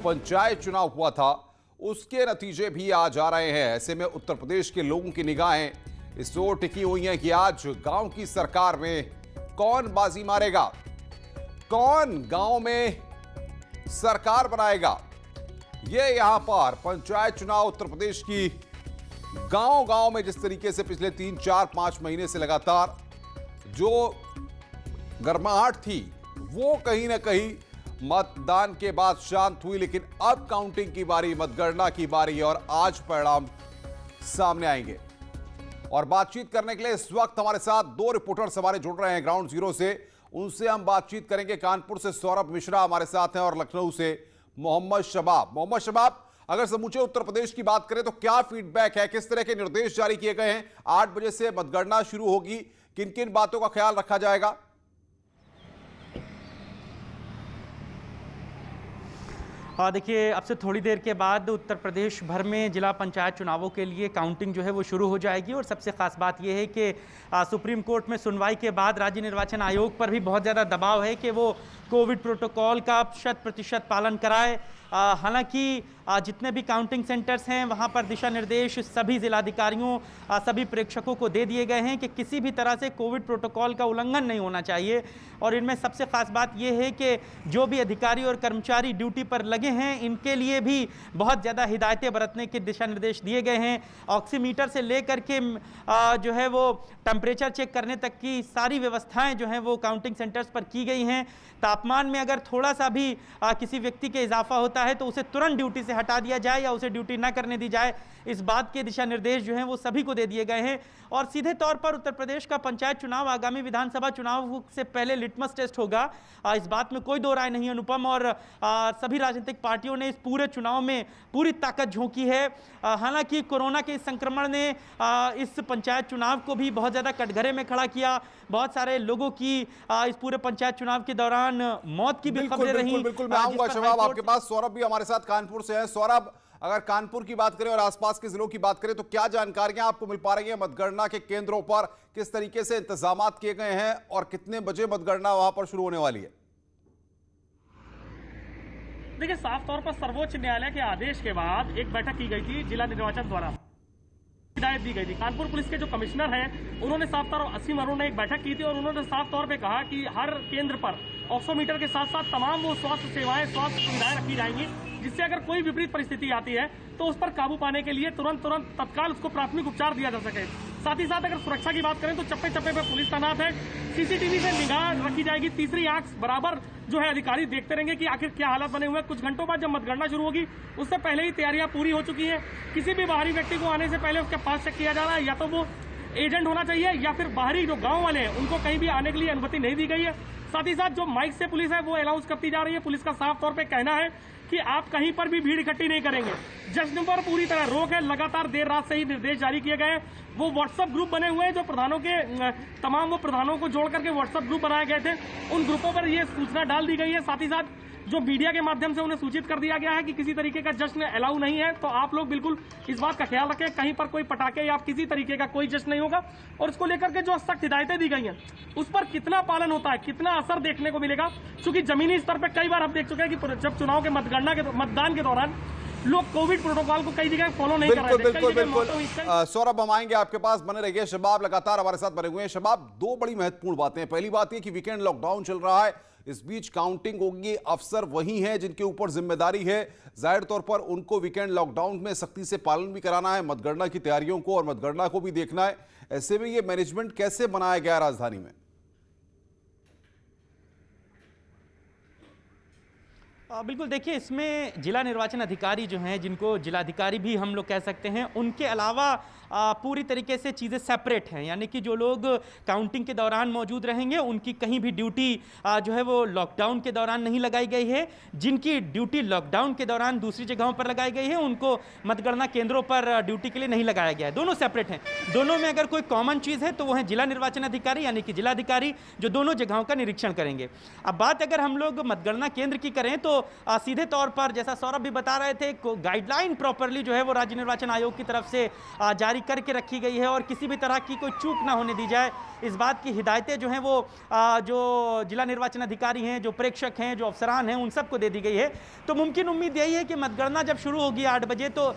पंचायत चुनाव हुआ था उसके नतीजे भी आज आ रहे हैं। ऐसे में उत्तर प्रदेश के लोगों की निगाहें इस ओर टिकी हुई हैं कि आज गांव की सरकार में कौन बाजी मारेगा, कौन गांव में सरकार बनाएगा। ये यहां पर पंचायत चुनाव उत्तर प्रदेश की गांव गांव में जिस तरीके से पिछले 3, 4, 5 महीने से लगातार जो गर्माहट थी वो कहीं ना कहीं मतदान के बाद शांत हुई, लेकिन अब काउंटिंग की बारी, मतगणना की बारी है और आज परिणाम सामने आएंगे। और बातचीत करने के लिए इस वक्त हमारे साथ 2 रिपोर्टर्स हमारे जुड़ रहे हैं ग्राउंड जीरो से। उनसे हम बातचीत करेंगे। कानपुर से सौरभ मिश्रा हमारे साथ हैं और लखनऊ से मोहम्मद शबाब। मोहम्मद शबाब, अगर समूचे उत्तर प्रदेश की बात करें तो क्या फीडबैक है, किस तरह के निर्देश जारी किए गए हैं? 8 बजे से मतगणना शुरू होगी, किन किन बातों का ख्याल रखा जाएगा? देखिए, अब से थोड़ी देर के बाद उत्तर प्रदेश भर में जिला पंचायत चुनावों के लिए काउंटिंग जो है वो शुरू हो जाएगी। और सबसे खास बात यह है कि सुप्रीम कोर्ट में सुनवाई के बाद राज्य निर्वाचन आयोग पर भी बहुत ज़्यादा दबाव है कि वो कोविड प्रोटोकॉल का 100% पालन कराए। हालांकि जितने भी काउंटिंग सेंटर्स हैं वहां पर दिशा निर्देश सभी जिलाधिकारियों, सभी प्रेक्षकों को दे दिए गए हैं कि किसी भी तरह से कोविड प्रोटोकॉल का उल्लंघन नहीं होना चाहिए। और इनमें सबसे खास बात यह है कि जो भी अधिकारी और कर्मचारी ड्यूटी पर लगे हैं इनके लिए भी बहुत ज़्यादा हिदायतें बरतने के दिशा निर्देश दिए गए हैं। ऑक्सीमीटर से लेकर के जो है वो टेम्परेचर चेक करने तक की सारी व्यवस्थाएं जो हैं वो काउंटिंग सेंटर्स पर की गई हैं। तापमान में अगर थोड़ा सा भी किसी व्यक्ति के इजाफा होता है तो उसे तुरंत ड्यूटी से हटा दिया जाए या उसे ड्यूटी ना करने दी जाए, इस बात के दिशा निर्देश जो हैं वो सभी को दे दिए गए हैं। और सीधे तौर पर उत्तर प्रदेश का पंचायत चुनाव आगामी विधानसभा चुनाव से पहले लिटमस टेस्ट होगा, इस बात में कोई दो राय नहीं है अनुपम। और सभी राजनीतिक पार्टियों ने इस पूरे चुनाव में पूरी ताकत झोंकी है। हालांकि कोरोना के संक्रमण ने इस पंचायत चुनाव को भी बहुत ज़्यादा कटघरे में खड़ा किया। बहुत सारे लोगों की इस पूरे पंचायत चुनाव के दौरान मौत की भी खबरें रही। बिल्कुल मैं आऊंगा शबाब आपके पास। सौरभ भी हमारे साथ कानपुर से है। सौरभ, अगर कानपुर की बात करें और आसपास के जिलों की बात करें तो क्या जानकारियां आपको मिल पा रही हैं? मतगणना के केंद्रों पर किस तरीके से इंतजामात किए गए हैं और कितने बजे मतगणना वहां पर शुरू होने वाली है? देखिए, साफ तौर पर सर्वोच्च न्यायालय के आदेश के बाद एक बैठक की गई थी जिला निर्वाचन द्वारा, हिदायत दी गई थी। कानपुर पुलिस के जो कमिश्नर हैं उन्होंने साफ तौर असीम अरुण ने एक बैठक की थी और उन्होंने साफ तौर पे कहा कि हर केंद्र पर ऑक्सीमीटर के साथ साथ तमाम वो स्वास्थ्य सेवाएं, स्वास्थ्य सुविधाएं रखी जाएंगी, जिससे अगर कोई विपरीत परिस्थिति आती है तो उस पर काबू पाने के लिए तुरंत तत्काल उसको प्राथमिक उपचार दिया जा सके। साथ ही साथ अगर सुरक्षा की बात करें तो चप्पे चप्पे पे पुलिस तैनात है, सीसीटीवी से निगाह रखी जाएगी, तीसरी आंख बराबर जो है अधिकारी देखते रहेंगे कि आखिर क्या हालात बने हुए हैं। कुछ घंटों बाद जब मतगणना शुरू होगी उससे पहले ही तैयारियां पूरी हो चुकी हैं। किसी भी बाहरी व्यक्ति को आने से पहले उसका पास चेक किया जा रहा है, या तो वो एजेंट होना चाहिए या फिर बाहरी जो गाँव वाले हैं उनको कहीं भी आने के लिए अनुमति नहीं दी गई है। साथ ही साथ जो माइक से पुलिस है वो अनाउंस करती जा रही है। पुलिस का साफ तौर पे कहना है कि आप कहीं पर भी भीड़ इकट्ठी नहीं करेंगे। जश्न पर पूरी तरह रोक है। लगातार देर रात से ही निर्देश जारी किए गए हैं। वो व्हाट्सएप ग्रुप बने हुए हैं जो प्रधानों के तमाम वो प्रधानों को जोड़ करके व्हाट्सएप ग्रुप बनाए गए थे, उन ग्रुपों पर ये सूचना डाल दी गई है। साथ ही साथ जो मीडिया के माध्यम से उन्हें सूचित कर दिया गया है कि किसी तरीके का जश्न अलाउ नहीं है, तो आप लोग बिल्कुल इस बात का ख्याल रखें, कहीं पर कोई पटाखे या किसी तरीके का कोई जश्न नहीं होगा। और इसको लेकर के जो सख्त हिदायतें दी गई हैं उस पर कितना पालन होता है, कितना असर देखने को मिलेगा, क्योंकि जमीनी स्तर पर कई बार हम देख चुके हैं कि जब चुनाव के मतदान के दौरान लोग कोविड प्रोटोकॉल को कई जगह फॉलो नहीं कर रहे थे। बिल्कुल सौरभ, हम आएंगे आपके पास, बने रहिए। शबाब लगातार हमारे साथ बने हुए हैं। शबाब, 2 बड़ी महत्वपूर्ण बातें। पहली बात यह कि वीकेंड लॉकडाउन चल रहा है, इस बीच काउंटिंग होगी। अफसर वही हैं जिनके ऊपर जिम्मेदारी है, जाहिर तौर पर उनको वीकेंड लॉकडाउन में सख्ती से पालन भी कराना है, मतगणना की तैयारियों को और मतगणना को भी देखना है। ऐसे में ये मैनेजमेंट कैसे बनाया गया राजधानी में? बिल्कुल, देखिए, इसमें जिला निर्वाचन अधिकारी जो हैं, जिनको जिलाधिकारी भी हम लोग कह सकते हैं, उनके अलावा पूरी तरीके से चीज़ें सेपरेट हैं। यानी कि जो लोग काउंटिंग के दौरान मौजूद रहेंगे उनकी कहीं भी ड्यूटी जो है वो लॉकडाउन के दौरान नहीं लगाई गई है। जिनकी ड्यूटी लॉकडाउन के दौरान दूसरी जगहों पर लगाई गई है उनको मतगणना केंद्रों पर ड्यूटी के लिए नहीं लगाया गया है। दोनों सेपरेट हैं। दोनों में अगर कोई कॉमन चीज़ है तो वो है जिला निर्वाचन अधिकारी यानी कि जिलाधिकारी, जो दोनों जगहों का निरीक्षण करेंगे। अब बात अगर हम लोग मतगणना केंद्र की करें तो सीधे तौर पर, जैसा सौरभ भी बता रहे थे, गाइडलाइन प्रॉपरली जो है वो राज्य निर्वाचन आयोग की तरफ से जारी करके रखी गई है और किसी भी तरह की कोई चूक ना होने दी जाए, इस बात की हिदायतें जो हैं वो जो जिला निर्वाचन अधिकारी हैं, जो प्रेक्षक हैं, जो अफसरान हैं, उन सबको दे दी गई है। तो मुमकिन उम्मीद यही है कि मतगणना जब शुरू होगी 8 बजे तो